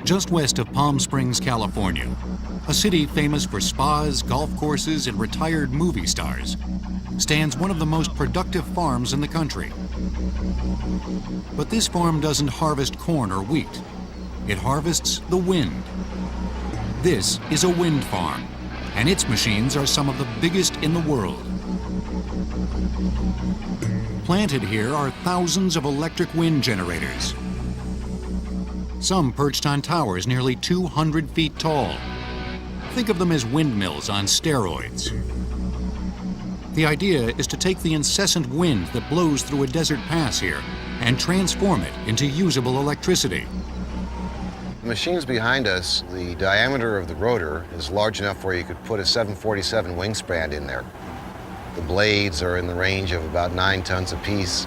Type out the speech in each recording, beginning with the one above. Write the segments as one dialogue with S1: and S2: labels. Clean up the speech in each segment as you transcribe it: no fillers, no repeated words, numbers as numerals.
S1: Just west of Palm Springs, California, a city famous for spas, golf courses, and retired movie stars, stands one of the most productive farms in the country. But this farm doesn't harvest corn or wheat. It harvests the wind. This is a wind farm, and its machines are some of the biggest in the world. Planted here are thousands of electric wind generators. Some perched on towers nearly 200 feet tall. Think of them as windmills on steroids. The idea is to take the incessant wind that blows through a desert pass here and transform it into usable electricity.
S2: The machines behind us, the diameter of the rotor is large enough where you could put a 747 wingspan in there. The blades are in the range of about 9 tons apiece.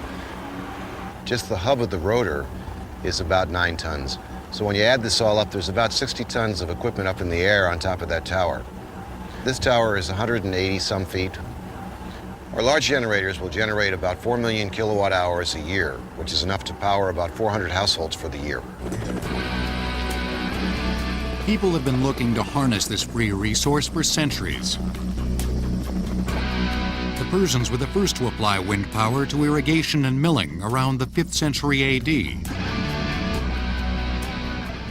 S2: Just the hub of the rotor is about 9 tons. So when you add this all up, there's about 60 tons of equipment up in the air on top of that tower. This tower is 180 some feet. Our large generators will generate about 4 million kilowatt hours a year, which is enough to power about 400 households for the year.
S1: People have been looking to harness this free resource for centuries. The Persians were the first to apply wind power to irrigation and milling around the 5th century AD.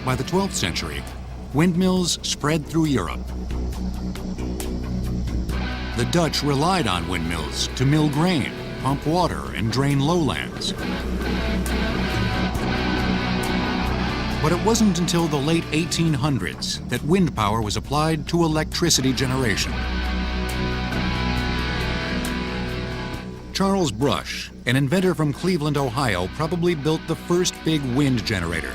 S1: By the 12th century, windmills spread through Europe. The Dutch relied on windmills to mill grain, pump water, and drain lowlands. But it wasn't until the late 1800s that wind power was applied to electricity generation. Charles Brush, an inventor from Cleveland, Ohio, probably built the first big wind generator.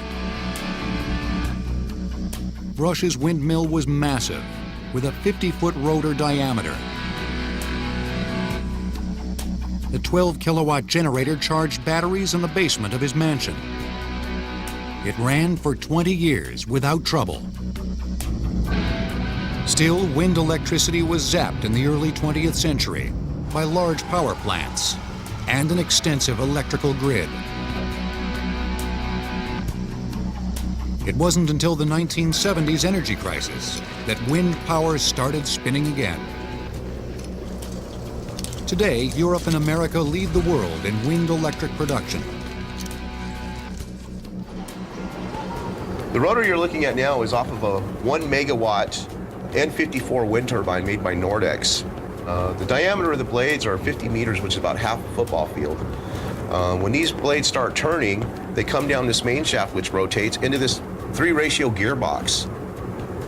S1: Brush's windmill was massive, with a 50-foot rotor diameter. The 12-kilowatt generator charged batteries in the basement of his mansion. It ran for 20 years without trouble. Still, wind electricity was zapped in the early 20th century by large power plants and an extensive electrical grid. It wasn't until the 1970s energy crisis that wind power started spinning again. Today, Europe and America lead the world in wind electric production.
S3: The rotor you're looking at now is off of a 1 megawatt N54 wind turbine made by Nordex. The diameter of the blades are 50 meters, which is about half a football field. When these blades start turning, they come down this main shaft, which rotates into this 3-ratio gearbox.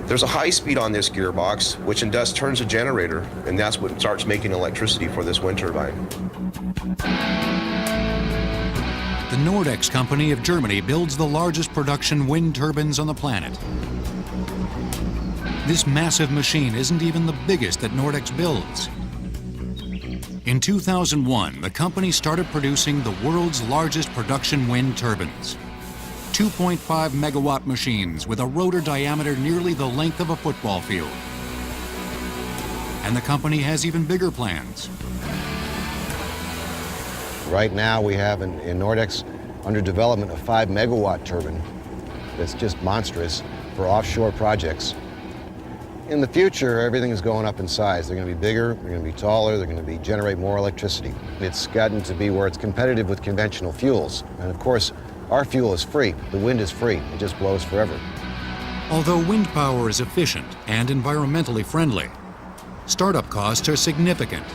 S3: There's a high speed on this gearbox, which in thus turns a generator, and that's what starts making electricity for this wind turbine.
S1: The Nordex company of Germany builds the largest production wind turbines on the planet. This massive machine isn't even the biggest that Nordex builds. In 2001, the company started producing the world's largest production wind turbines. 2.5 megawatt machines with a rotor diameter nearly the length of a football field. And the company has even bigger plans.
S2: Right now we have in Nordex under development a 5 megawatt turbine that's just monstrous for offshore projects. In the future, everything is going up in size. They're going to be bigger, they're going to be taller, they're going to generate more electricity. It's gotten to be where it's competitive with conventional fuels. And of course, our fuel is free. The wind is free. It just blows forever.
S1: Although wind power is efficient and environmentally friendly, startup costs are significant.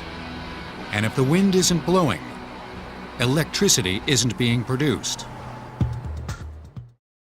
S1: And if the wind isn't blowing, electricity isn't being produced.